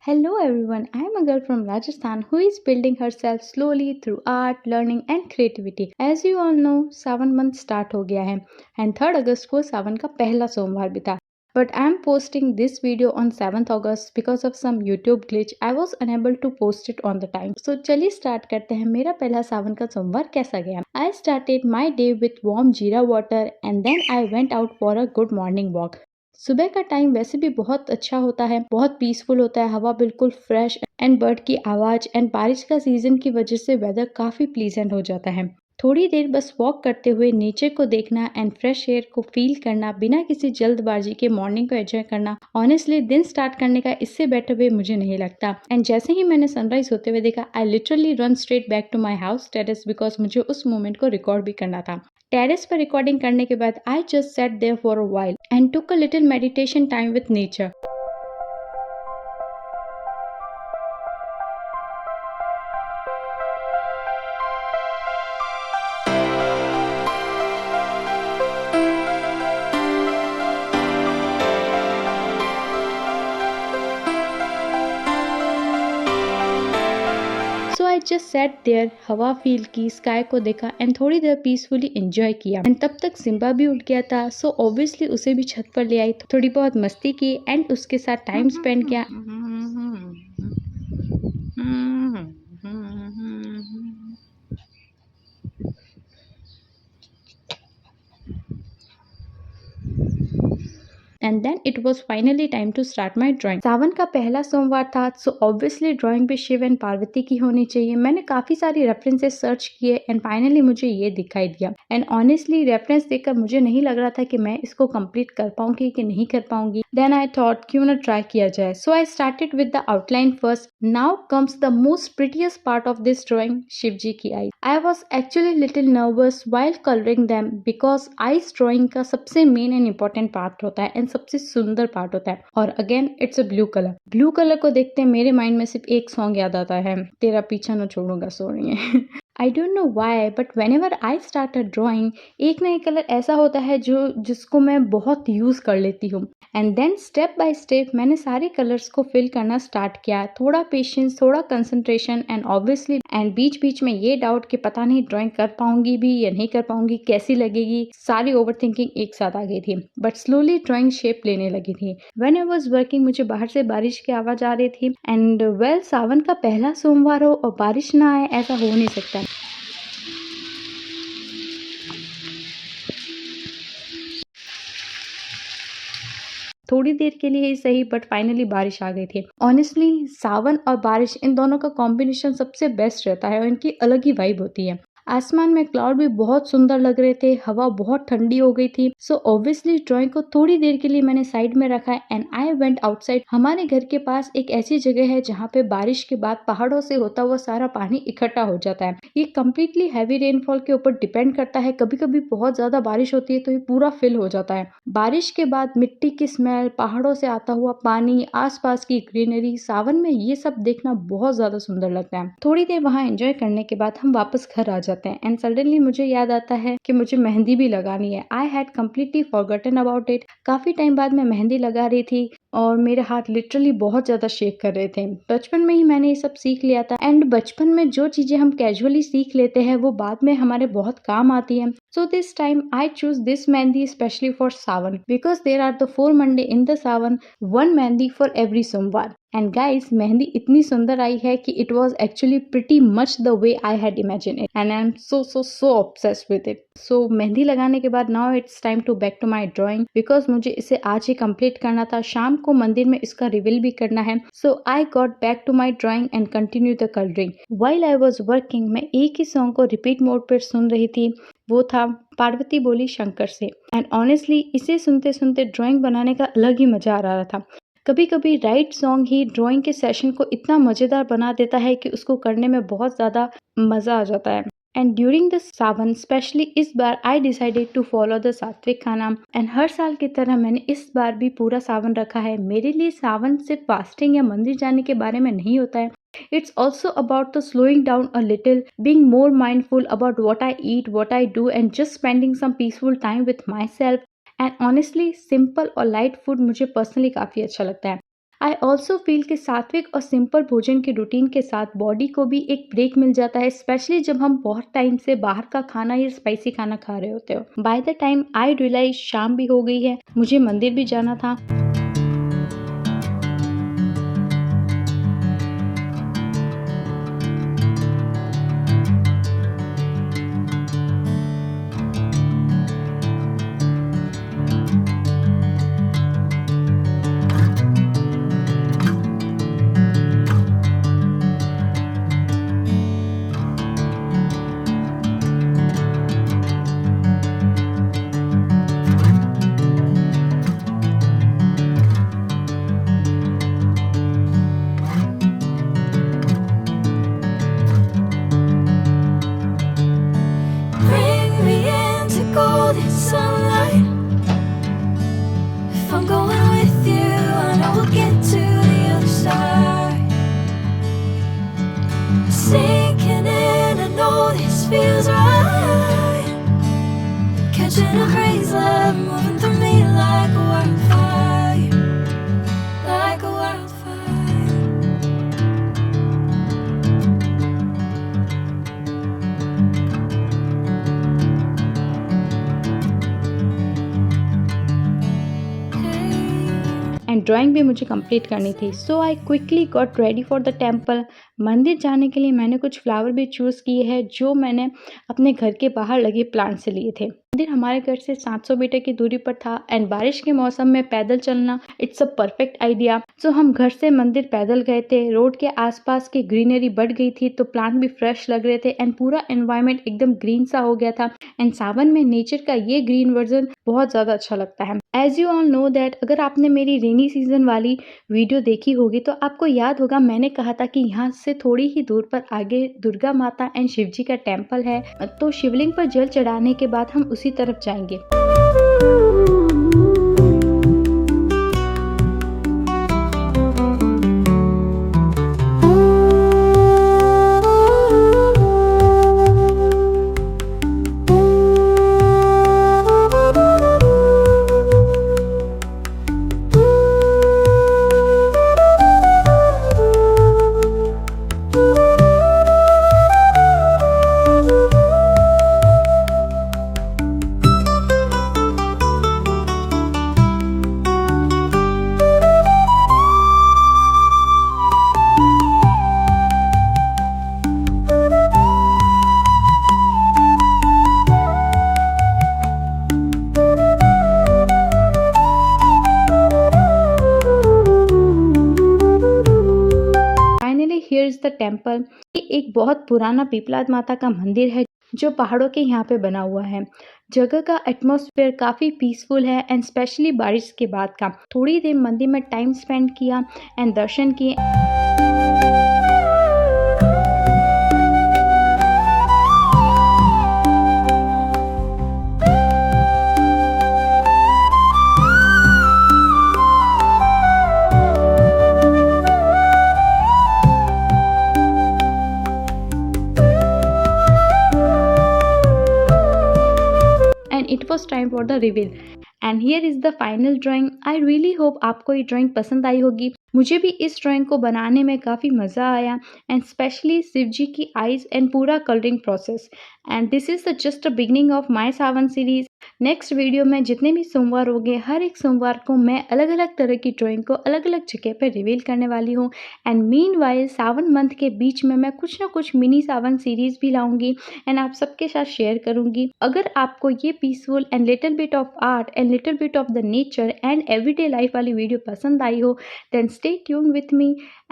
Hello everyone, I am a girl from Rajasthan who is building herself slowly through art, learning and creativity. As you all know, Sawan month start हो गया है and 3rd अगस्त को सावन का पहला सोमवार भी था. But I am posting this video on 7th August because of some YouTube glitch. I was unable to post it on the time. So चलिए start करते हैं मेरा पहला सावन का सोमवार कैसा गया. I started my day with warm jeera water and then I went out for a good morning walk. सुबह का टाइम वैसे भी बहुत अच्छा होता है, बहुत पीसफुल होता है, हवा बिल्कुल फ्रेश एंड बर्ड की आवाज एंड बारिश का सीजन की वजह से वेदर काफी प्लीजेंट हो जाता है. थोड़ी देर बस वॉक करते हुए नेचर को देखना एंड फ्रेश एयर को फील करना बिना किसी जल्दबाजी के मॉर्निंग को एंजॉय करना, ऑनेस्टली दिन स्टार्ट करने का इससे बेटर वे मुझे नहीं लगता. एंड जैसे ही मैंने सनराइज होते हुए देखा, I literally run straight back to my house terrace because मुझे उस मोमेंट को रिकॉर्ड भी करना था. टेरेस पर रिकॉर्डिंग करने के बाद I just set there for a while and took a little meditation time with nature. So I just set there, हवा फील की, स्काई को देखा एंड थोड़ी देर पीसफुली एंजॉय किया. एंड तब तक सिम्बा भी उठ गया था, सो ऑब्वियसली उसे भी छत पर ले आई, थोड़ी बहुत मस्ती की एंड उसके साथ टाइम स्पेंड किया. And then it was finally time to start my drawing. Sawan का पहला सोमवार था, सो ऑब्वियसली ड्राइंग भी शिव एंड पार्वती की होनी चाहिए. मैंने काफी सारी रेफरेंसेस सर्च किए एंड फाइनली मुझे ये दिखाई दिया. एंड ऑनेस्टली रेफरेंस देखकर मुझे नहीं लग रहा था कि मैं इसको कंप्लीट कर पाऊंगी कि नहीं कर पाऊंगी. देन आई थॉट क्यों ना ट्राई किया जाए. So I started with the outline first. Now comes the most prettiest part of this drawing, Shiv ji की eye. I was actually little nervous while colouring them because eyes drawing का सबसे main and important part होता है and सबसे सुंदर part होता है. और again it's a blue colour. Blue colour को देखते मेरे माइंड में सिर्फ एक सॉन्ग याद आता है, तेरा पीछा न छोड़ूंगा. Sorry. I don't know why but when ever I start a drawing, एक ना एक कलर ऐसा होता है जिसको मैं बहुत यूज कर लेती हूँ. And then step by step मैंने सारे कलर्स को फिल करना स्टार्ट किया. थोड़ा पेशेंस, थोड़ा कंसंट्रेशन एंड ऑब्वियसली एंड बीच बीच में ये डाउट कि पता नहीं ड्राइंग कर पाऊंगी भी या नहीं कर पाऊंगी, कैसी लगेगी. सारी ओवर थिंकिंग एक साथ आ गई थी बट स्लोली ड्राइंग शेप लेने लगी थी. व्हेन आई वाज वर्किंग मुझे बाहर से बारिश की आवाज आ रही थी एंड वेल सावन का पहला सोमवार हो और बारिश ना आए ऐसा हो नहीं सकता. थोड़ी देर के लिए ही सही बट फाइनली बारिश आ गई थी. ऑनेस्टली सावन और बारिश इन दोनों का कॉम्बिनेशन सबसे बेस्ट रहता है और इनकी अलग ही वाइब होती है. आसमान में क्लाउड भी बहुत सुंदर लग रहे थे, हवा बहुत ठंडी हो गई थी. सो ऑब्वियसली ड्राइंग को थोड़ी देर के लिए मैंने साइड में रखा एंड आई वेंट आउटसाइड. हमारे घर के पास एक ऐसी जगह है जहाँ पे बारिश के बाद पहाड़ों से होता हुआ सारा पानी इकट्ठा हो जाता है. ये कम्प्लीटली हैवी रेनफॉल के ऊपर डिपेंड करता है. कभी कभी बहुत ज्यादा बारिश होती है तो ये पूरा फिल हो जाता है. बारिश के बाद मिट्टी की स्मेल, पहाड़ों से आता हुआ पानी, आसपास की ग्रीनरी, सावन में ये सब देखना बहुत ज्यादा सुंदर लगता है. थोड़ी देर वहाँ एंजॉय करने के बाद हम वापस घर आ जाते हैं एंड सडनली मुझे याद आता है कि मुझे मेहंदी भी लगानी है. I had completely forgotten about it. काफी टाइम बाद मैं मेहंदी लगा रही थी और मेरे हाथ लिटरली बहुत ज्यादा शेक कर रहे थे. बचपन में ही मैंने ये सब सीख लिया था एंड बचपन में जो चीजें हम कैजुअली सीख लेते हैं वो बाद में हमारे बहुत काम आती है. So this time I choose this mehndi especially for Sawan because there are the 4 Monday in the Sawan, one mehndi for every Somvar. And guys, mehndi इतनी सुंदर आई है कि it was actually pretty much the way I had imagined it and I'm so obsessed with it. So mehndi लगाने के बाद now it's time to back to my drawing because मुझे इसे आज ही complete करना था. शाम को मंदिर में इसका रिवील भी करना है. So I got back to my drawing and continued the coloring. While I was working, मैं एक ही सॉन्ग को रिपीट मोड पर सुन रही थी. वो था पार्वती बोली शंकर से. एंड ऑनेस्टली इसे सुनते सुनते ड्राइंग बनाने का अलग ही मजा आ रहा था. कभी कभी राइट सॉन्ग ही ड्राइंग के सेशन को इतना मजेदार बना देता है कि उसको करने में बहुत ज्यादा मजा आ जाता है. And during the Sawan specially इस बार I decided to follow the sattvic khana and हर साल की तरह मैंने इस बार भी पूरा सावन रखा है. मेरे लिए सावन सिर्फ फास्टिंग या मंदिर जाने के बारे में नहीं होता है. It's also about the slowing down a little, being more mindful about what I eat, what I do, and just spending some peaceful time with myself. And honestly, simple और light food मुझे personally काफी अच्छा लगता है. I also feel कि सात्विक और simple भोजन के रूटीन के साथ बॉडी को भी एक ब्रेक मिल जाता है, स्पेशली जब हम बहुत टाइम से बाहर का खाना या स्पाइसी खाना खा रहे होते हो। By the time I realise शाम भी हो गई है, मुझे मंदिर भी जाना था। Bring me into golden sunlight. If I'm going with you, I know we'll get to the other side. Sinking in, I know this feels right. Catching a breeze, love moving through me like a wildfire, like a wildfire. And drawing भी मुझे complete करनी थी, so I quickly got ready for the temple. मंदिर जाने के लिए मैंने कुछ फ्लावर भी चूज़ किए हैं जो मैंने अपने घर के बाहर लगे प्लांट से लिए थे। मंदिर हमारे घर से 700 मीटर की दूरी पर था एंड बारिश के मौसम में पैदल चलना इट्स अ परफेक्ट आइडिया। सो हम घर से मंदिर पैदल गए थे। रोड के आसपास की ग्रीनरी बढ़ गई थी तो प्लांट भी फ्रेश लग रहे थे एंड पूरा एनवायरनमेंट एकदम ग्रीन सा हो गया था। एंड सावन में नेचर का ये ग्रीन वर्जन बहुत ज़्यादा अच्छा लगता है। As you all know that अगर आपने मेरी रेनी सीजन वाली वीडियो देखी होगी तो आपको याद होगा मैंने कहा था कि यहाँ से थोड़ी ही दूर पर आगे दुर्गा माता एंड शिव जी का टेम्पल है, तो शिवलिंग पर जल चढ़ाने के बाद हम उसी तरफ जाएंगे। Here is the temple. ये एक बहुत पुराना पीपलाद माता का मंदिर है जो पहाड़ों के यहाँ पे बना हुआ है। जगह का एटमॉस्फेयर काफ़ी पीसफुल है एंड स्पेशली बारिश के बाद का। थोड़ी देर मंदिर में टाइम स्पेंड किया एंड दर्शन किए। It was time for the reveal and here is the final drawing. I really hope आपको ये ड्राइंग पसंद आई होगी। मुझे भी इस ड्राइंग को बनाने में काफ़ी मज़ा आया एंड स्पेशली शिव जी की आइज़ एंड पूरा colouring process. And this is the just a beginning of my Sawan series. Next video में जितने भी सोमवार होंगे हर एक सोमवार को मैं अलग अलग तरह की ड्राइंग को अलग अलग जगह पर रिवील करने वाली हूँ। एंड मीनवाइल सावन मंथ के बीच में मैं कुछ ना कुछ मिनी सावन सीरीज़ भी लाऊंगी एंड आप सबके साथ शेयर करूँगी। अगर आपको ये peaceful and little bit of art and little bit of the nature and everyday life वाली वीडियो पसंद आई हो then stay tuned with me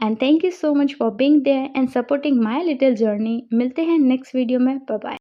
and thank you so much for being there and supporting my little journey। मिलते हैं next video में। Bye bye.